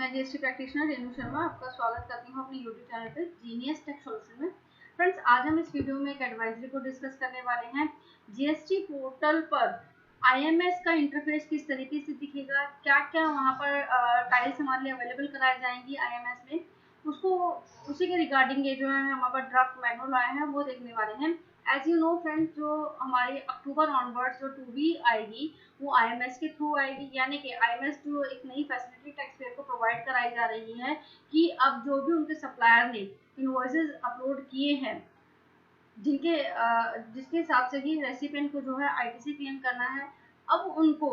मैं GST practitioner Renu Sharma आपका स्वागत करती हूँ अपने यूट्यूब चैनल पे जीनियस टेक सॉल्यूशन में। फ्रेंड्स, आज हम इस वीडियो में एक एडवाइजरी को डिस्कस करने वाले हैं। जीएसटी पोर्टल पर आईएमएस का इंटरफेस किस तरीके से दिखेगा, क्या क्या वहाँ पर टाइल्स हमारे लिए अवेलेबल कराई जाएंगी आईएमएस में, उसको उसी के रिगार्डिंग ये जो है हमारे पास ड्राफ्ट मैनुअल आया है वो देखने वाले हैं। एज यू नो फ्रेंड्स, जो हमारे अक्टूबर ऑनवर्ड्स जो 2B आएगी वो आईएमएस के थ्रू आएगी, यानी कि आईएमएस जो एक नई फैसिलिटी टैक्स पेयर को प्रोवाइड कराई जा रही है कि अब जो भी उनके सप्लायर ने इनवॉइसेस अपलोड किए हैं जिसके हिसाब से ही रेसिपिएंट को जो है आईटीसी क्लेम करना है, अब उनको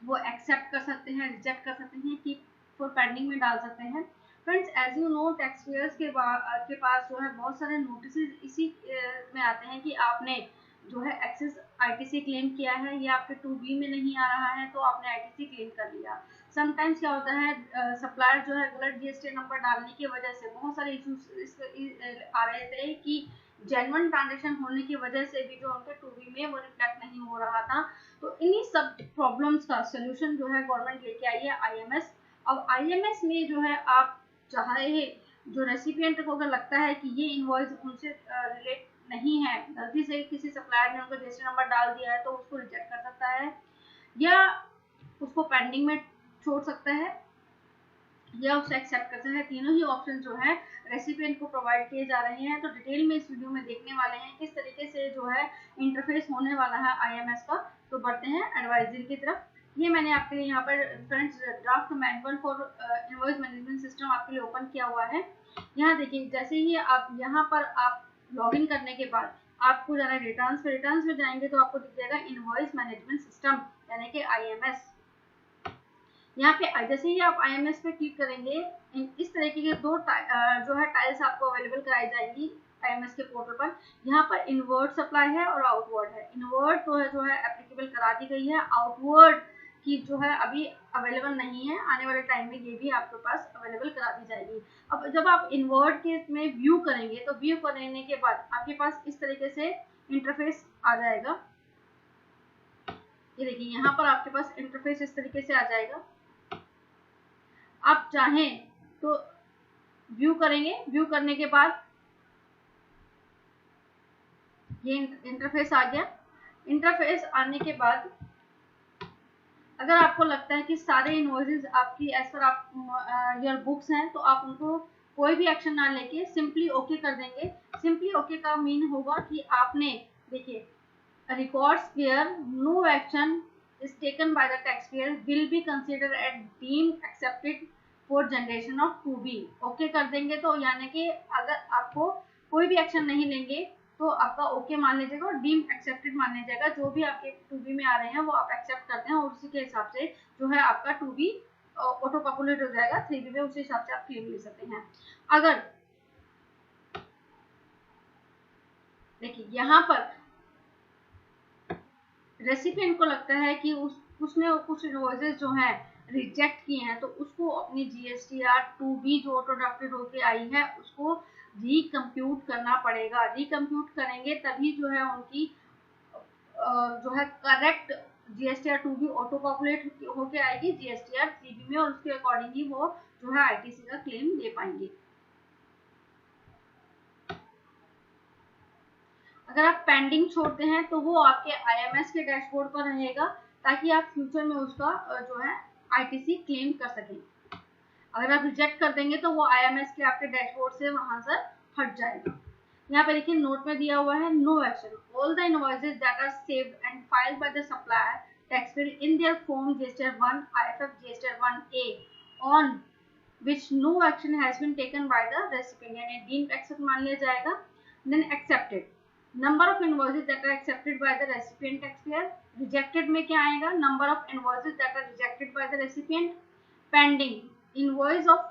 वो एक्सेप्ट कर सकते हैं, रिजेक्ट कर सकते हैं, कीप फॉर पेंडिंग में डाल सकते हैं। Friends, as you know tax payers के पास जो है बहुत सारे नोटिस इसी में आते हैं कि आपने जो है एक्सेस आईटीसी क्लेम किया है या आपके 2B में नहीं आ रहा है तो आपने आईटीसी क्लेम कर लिया। समटाइम्स क्या होता है, सप्लायर जो है गलत जीएसटी नंबर डालने की वजह से बहुत सारे इश्यूज आ रहे थे कि जेन्युइन ट्रांजेक्शन होने की वजह से भी जो उनके 2B में वो रिफ्लेक्ट नहीं हो रहा था। तो इन्हीं सब प्रॉब्लम्स का सोल्यूशन जो है गवर्नमेंट लेके आई है आईएमएस। अब आईएमएस में जो है आप चाहे जो रेसिपिएंट को अगर लगता है कि ये इनवॉइस उनसे रिलेट नहीं है, गलती से किसी सप्लायर ने उनका जीएसटी नंबर डाल दिया है, तो उसको रिजेक्ट कर सकता है या उसको पेंडिंग में छोड़ सकता है या उसे एक्सेप्ट करता है। तीनों ही ऑप्शन जो है रेसिपिएंट को प्रोवाइड किए जा रहे हैं। तो डिटेल में इस वीडियो में देखने वाले हैं किस तरीके से जो है इंटरफेस होने वाला है आईएमएस का। तो बढ़ते हैं एडवाइजरी की तरफ। ये मैंने आपके लिए यहाँ पर friends draft manual for invoice management system आपके लिए ओपन किया हुआ है। यहाँ देखिए, जैसे ही आप यहाँ पर आप लॉगिन करने के बाद आपको जाना है रिटर्न्स पे। रिटर्न्स में जाएंगे तो आपको दिख जाएगा इनवॉइस मैनेजमेंट सिस्टम यानी कि आईएमएस। यहाँ पे जैसे ही आप आईएमएस पे क्लिक करेंगे, इस तरीके के दो जो है टाइल्स आपको अवेलेबल कराई जाएंगी आईएमएस के पोर्टल पर। यहाँ पर इनवर्ड सप्लाई है और आउटवर्ड है। इनवर्ड तो है जो है एप्लीकेबल करा दी गई है, आउटवर्ड की जो है अभी अवेलेबल नहीं है, आने वाले टाइम में ये भी आपके पास अवेलेबल करा दी जाएगी। अब जब आप इनवर्ड के में व्यू करेंगे तो व्यू करने के बाद आपके पास इस तरीके से इंटरफेस आ जाएगा। ये देखिए, यहाँ पर आपके पास इंटरफेस इस तरीके से आ जाएगा। आप चाहें तो व्यू करेंगे, व्यू करने के बाद ये इंटरफेस आ गया। इंटरफेस आने के बाद अगर आपको लगता है कि सारे इनवॉइसेस आपकी एज पर आप योर बुक्स हैं तो आप उनको कोई भी एक्शन ना लेके सिंपली ओके कर देंगे। सिंपली ओके का मीन होगा कि आपने देखिए records where no action is taken by the taxpayer will be considered as deemed accepted for generation of 2B। Okay कर देंगे तो यानी कि अगर आपको कोई भी एक्शन नहीं लेंगे तो आपका ओके मान लीजिएगा और डीम एक्सेप्टेड मान लीजिएगा। जो भी आपके 2B में आ रहे हैं वो आप एक्सेप्ट करते हैं और उसी के हिसाब से जो है आपका 2B ऑटो पॉपुलेट हो जाएगा 3B में, उसी हिसाब से आप क्लेम ले सकते हैं। अगर देखिए यहाँ पर रेसिपिएंट को लगता है कि उसने कुछ इनवॉइसेस जो हैं रिजेक्ट किए हैं तो उसको अपनी जीएसटीआर 2B जो ऑटो ड्राफ्टेड होके आई है उसको रिकम्प्यूट करना पड़ेगा। रिकम्प्यूट करेंगे तभी जो है उनकी जो है correct GSTR 2B auto populate होके आएगी जीएसटीआर 3B में और उसके अकॉर्डिंग ही वो जो है आईटीसी का क्लेम दे पाएंगे। अगर आप पेंडिंग छोड़ते हैं तो वो आपके आईएमएस के डैशबोर्ड पर रहेगा ताकि आप फ्यूचर में उसका जो है आईटीसी क्लेम कर सकें। अगर आप रिजेक्ट कर देंगे तो वो आईएमएस के आपके डैशबोर्ड से वहां से हट जाएगा। यहाँ पे देखिए नोट में दिया हुआ है no action all the invoices that are saved and filed by the supplier taxpayer in their form GSTR 1 IFF GSTR 1A on which no action has been taken by the recipient, यानी deemed accept मान लिया जाएगा। Then accepted number of invoices that are accepted by the recipient taxpayer। rejected में क्या आएगा, number of invoices that are rejected by the recipient। pending invoice of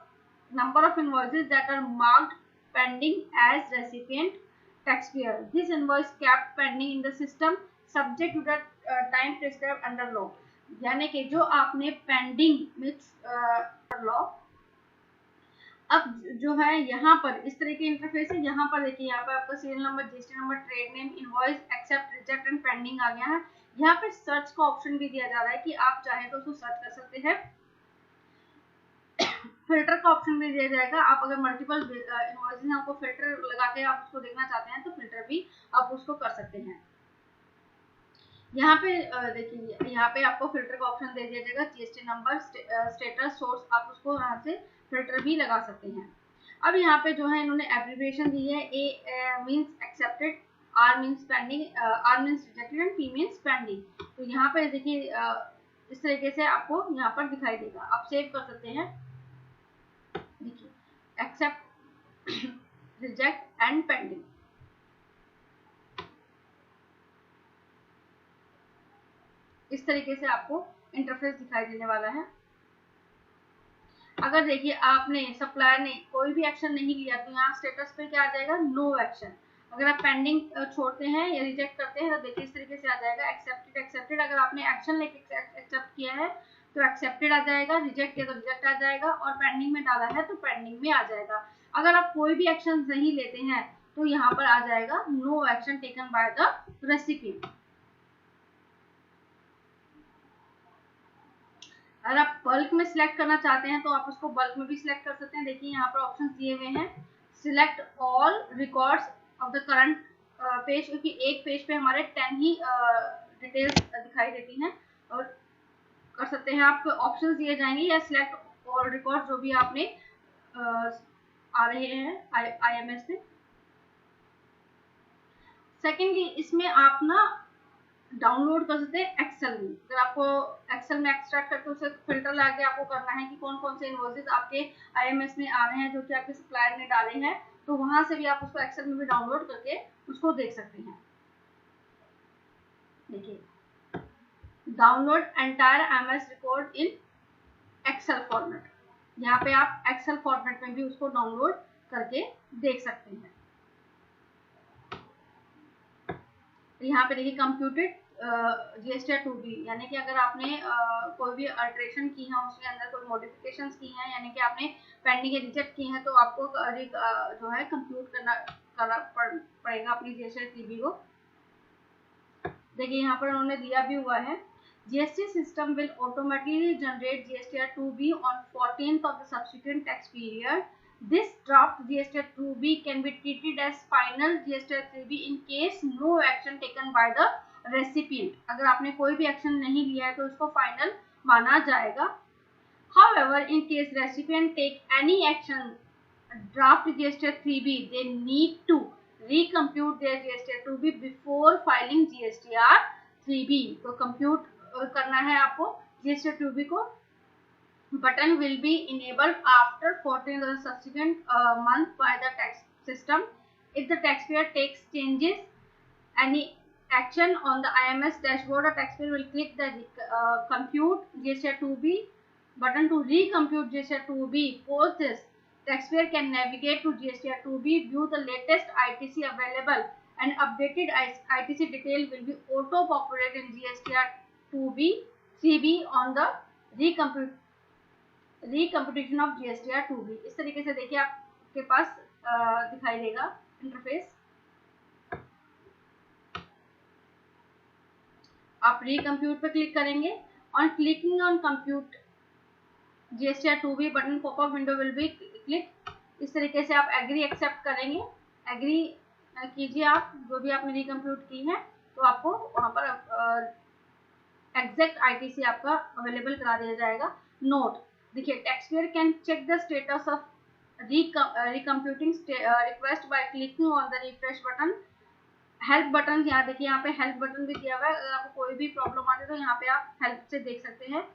number of invoices that are marked pending as recipient taxpayer। this invoice kept pending in the system subject to the time prescribed under law। यानी कि जो आपने pending में law। अब जो है यहाँ पर इस तरह के इंटरफेस है। यहाँ पर देखिए, यहाँ पर आपका serial number, GST number, trade name, invoice, accept, reject and pending आ गया है। यहाँ पे सर्च का ऑप्शन भी दिया जा रहा है कि आप चाहें तो उसको सर्च कर सकते हैं। फिल्टर का ऑप्शन भी दिया जाएगा। आप अगर मल्टीपल इनवॉइसेस हैं आपको फिल्टर लगा के आप उसको देखना चाहते हैं तो फिल्टर भी आप उसको कर सकते हैं। यहाँ पे देखिए यहाँ पे आपको फिल्टर का ऑप्शन दे दिया जाएगा, जीएसटी नंबर, स्टेटस, सोर्स, आप उसको यहाँ से फिल्टर भी लगा सकते हैं। अब यहाँ पे जो है इन्होंने एब्रीविएशन दी है, A means accepted, R means pending, R means rejected and P means pending. तो यहाँ पे देखिए इस तरीके से आपको यहाँ पर दिखाई देगा, आप सेव कर सकते हैं। देखिए एक्सेप्ट, रिजेक्ट एंड पेंडिंग, इस तरीके से आपको इंटरफेस दिखाई देने वाला है। अगर देखिए आपने सप्लायर ने कोई भी एक्शन नहीं लिया तो यहाँ स्टेटस पे क्या आ जाएगा, नो एक्शन। अगर आप पेंडिंग छोड़ते हैं या रिजेक्ट करते हैं तो देखिए इस तरीके से आ जाएगा, एक्सेप्टेड, एक्सेप्टेड। अगर आपने एक्शन लेके एक्सेप्ट किया है तो एक्सेप्टेड आ जाएगा, रिजेक्ट किया तो रिजेक्ट आ जाएगा, और पेंडिंग में डाला है तो पेंडिंग में आ जाएगा। अगर आप कोई भी एक्शन नहीं लेते हैं तो यहाँ पर आ जाएगा, no action taken by the recipient. अगर आप बल्क में सिलेक्ट करना चाहते हैं तो आप उसको बल्क में भी सिलेक्ट कर सकते हैं। देखिए यहाँ पर ऑप्शन दिए हुए हैं, select all records of the current page, क्योंकि एक पेज पे हमारे 10 ही डिटेल्स दिखाई देती हैं, और कर सकते हैं आप, ऑप्शन दिए जाएंगे, या सिलेक्ट ऑल रिकॉर्ड जो भी आपने आ रहे हैं IMS में। सेकेंडली इसमें आप ना डाउनलोड कर सकते हैं एक्सेल में। अगर आपको एक्सेल में एक्सट्रैक्ट करके उसे फिल्टर लगा के आपको करना है कि कौन कौन से इनवॉइसेस आपके IMS में आ रहे हैं जो कि आपके सप्लायर ने डाले हैं, तो वहां से भी आप उसको एक्सेल में भी डाउनलोड करके उसको देख सकते हैं। देखिए download entire IMS record in Excel format, यहाँ पे आप एक्सेल फॉर्मेट में भी उसको डाउनलोड करके देख सकते हैं। यहाँ पे देखिए कंप्यूटेड GSTR 2B, यानी कि अगर आपने कोई भी अल्ट्रेशन की है, उसके अंदर कोई मॉडिफिकेशंस की हैं, यानी कि आपने पेंडिंग या रिजेक्ट की हैं, तो आपको जो है कंप्यूट करना पड़ेगा अपनी GSTR 3B को। देखिए यहाँ पर उन्होंने दिया भी हुआ है, GST system will automatically generate GSTR 2B on 14th of the subsequent tax period. This draft GSTR 2B can be treated as final GSTR 3B in case no action taken by the recipient. अगर आपने कोई भी action नहीं लिया है तो इसको final माना जाएगा। However, in case recipient take any action, draft GSTR 3B, they need to recompute their GSTR 2B before filing GSTR 3B. तो कंप्यूट करना है आपको GSTR 2B को। Button will be enabled after 14th of the subsequent month by the tax system. If the taxpayer takes changes any action on the IMS dashboard, the taxpayer will click the compute GSTR 2B button to recompute GSTR 2B. Post this, taxpayer can navigate to GSTR 2B, view the latest ITC available, and updated ITC detail will be auto-populated in GSTR 2B 3B on the recomputation of GSTR 2B. इस तरीके से देखिए आपके पास दिखाई देगा interface. आप recompute पर click करेंगे, on clicking on compute GSTR 2B button popup window will be click. इस तरीके से आप एग्री एक्सेप्ट करेंगे, एग्री कीजिए आप जो भी आपने रिकम्प्यूट की है, तो आपको वहां पर एग्जैक्ट ITC आपका अवेलेबल करा दिया जाएगा। नोट, देखिए taxpayer can check the status of recomputing request by clicking on the refresh button. Help button, यहाँ देखिए यहाँ पे हेल्प बटन भी दिया हुआ है, अगर आपको कोई भी प्रॉब्लम आती है तो यहाँ पे आप हेल्प से देख सकते हैं।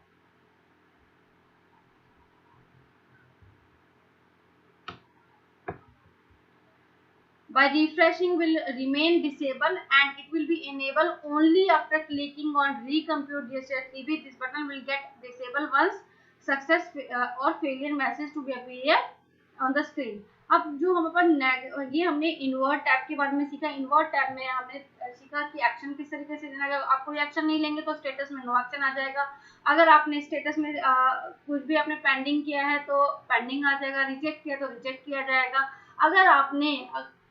By refreshing will remain disabled and it will be enabled only after clicking on recompute GSTR 3B. This button will get disabled once success or failure message to be appear on the screen. अब जो हम अपन ये हमने invert tab के बारे में सीखा। Invert tab में हमने सीखा कि एक्शन किस तरीके से देना है। अगर आप कोई एक्शन नहीं लेंगे तो स्टेटस में नो एक्शन आ जाएगा। अगर आपने स्टेटस में कुछ भी आपने पेंडिंग किया है तो पेंडिंग आ जाएगा, रिजेक्ट किया तो रिजेक्ट किया जाएगा। अगर आपने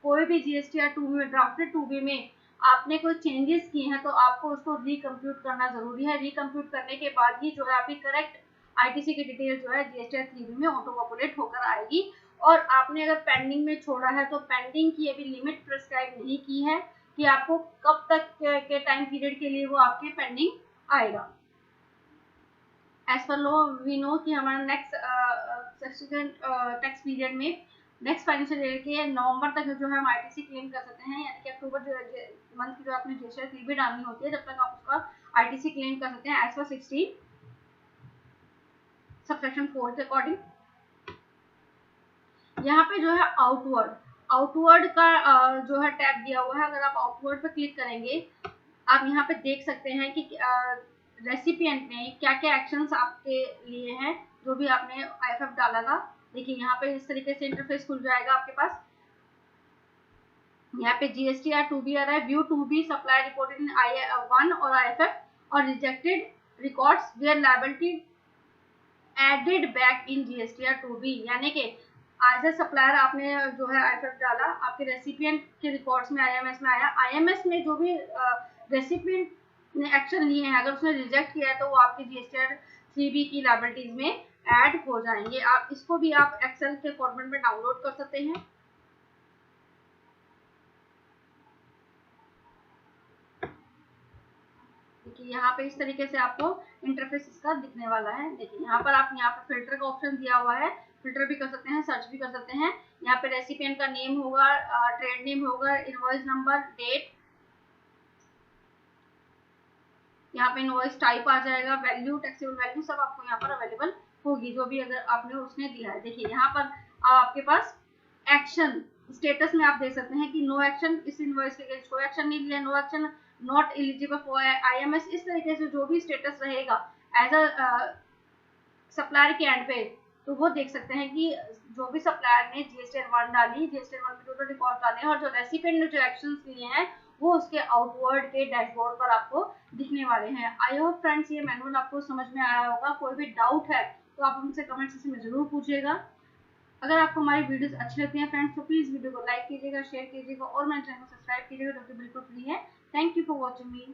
कोई भी GSTR 2B में, ड्राफ्टेड 2B में आपने कोई चेंजेस किए हैं तो आपको उसको रिकम्प्यूट करना जरूरी है। रिकम्प्यूट करने के बाद ही जो है आपकी करेक्ट आईटीसी की डिटेल जो है जीएसटीआर 3B में ऑटो पॉपुलेट होकर आएगी। और आपने अगर पेंडिंग में छोड़ा है तो पेंडिंग की अभी लिमिट प्रिस्क्राइब नहीं की है कि आपको कब तक के टाइम पीरियड के लिए वो आपके पेंडिंग आएगा। As per low we know कि हमारा नेक्स्ट सब्सिक्वेंट टैक्स पीरियड में नेक्स्ट फाइनेंशियल ईयर के नवंबर तक जो है हम आईटीसी क्लेम कर सकते हैं, यानी कि अक्टूबर मंथ की जो आपने जीएसटीआर 3B डालनी होती है, जब तक आप उसका आईटीसी क्लेम कर सकते हैं एज पर 16 सबसेक्शन 4 के अकॉर्डिंग। यहाँ पे जो है आउटवर्ड का जो है टैब दिया हुआ है। अगर आप आउटवर्ड पे क्लिक करेंगे, आप यहाँ पे देख सकते हैं कि रेसिपिएंट ने क्या क्या एक्शंस आपके लिए हैं, जो भी आपने आईएफएफ डाला था। देखिए यहाँ पे इस तरीके से इंटरफेस खुल जाएगा आपके पास। यहाँ पे जीएसटीआर 2B आ रहा है, view 2B supply reported in I1 और आईएफएफ और rejected records where liability added back in GSTR 2B, यानी कि एज ए सप्लायर आपने जो है आईएफएफ डाला, आपके रेसिपिएंट के रिकॉर्ड्स में आईएमएस में आया, आईएमएस में जो भी रेसिपिएंट ने एक्शन लिए हैं, अगर उसने रिजेक्ट किया है तो वो आपके जीएसटीआर 3B की लायबिलिटीज में ऐड हो जाएंगे। आप इसको भी आप एक्सेल के फॉर्मेट में डाउनलोड कर सकते हैं। देखिए यहाँ पे इस तरीके से आपको इंटरफेस इसका दिखने वाला है। देखिए यहाँ पर आप यहाँ पे फिल्टर का ऑप्शन दिया हुआ है, फिल्टर भी कर सकते हैं, सर्च भी कर सकते हैं। यहाँ पे रेसिपिएंट का नेम होगा, ट्रेड नेम होगा, इनवॉइस नंबर, डेट, यहाँ पे इनवॉइस टाइप आ जाएगा, वैल्यू, टैक्सेबल वैल्यू सब आपको यहाँ पर अवेलेबल होगी, जो भी अगर आपने उसने दिया है। देखिए यहाँ पर आपके पास एक्शन स्टेटस में आप देख सकते हैं कि नो एक्शन, इस इनवॉइस के अगेंस्ट कोई एक्शन नहीं लिया, no action, not eligible for IMS. इस तरीके से जो भी स्टेटस रहेगा एज अ सप्लायर के एंड पे, तो वो देख सकते हैं कि जो भी सप्लायर ने जीएसटीआर 1 डाली, जीएसटीआर 1 में जो रिकॉर्ड डाले और जो रेसिपिएंट ने जो एक्शंस लिए हैं वो उसके आउटवर्ड के डैशबोर्ड पर आपको दिखने वाले हैं। आई होप फ्रेंड्स ये मैनुअल आपको समझ में आया होगा। कोई भी डाउट है तो आप हमसे कमेंट सेक्शन में जरूर पूछिएगा। अगर आपको हमारी वीडियोस अच्छी लगती हैं फ्रेंड्स तो प्लीज वीडियो को लाइक कीजिएगा, शेयर कीजिएगा और मेरे चैनल को सब्सक्राइब कीजिएगा, जो कि बिल्कुल फ्री है। Thank you for watching me.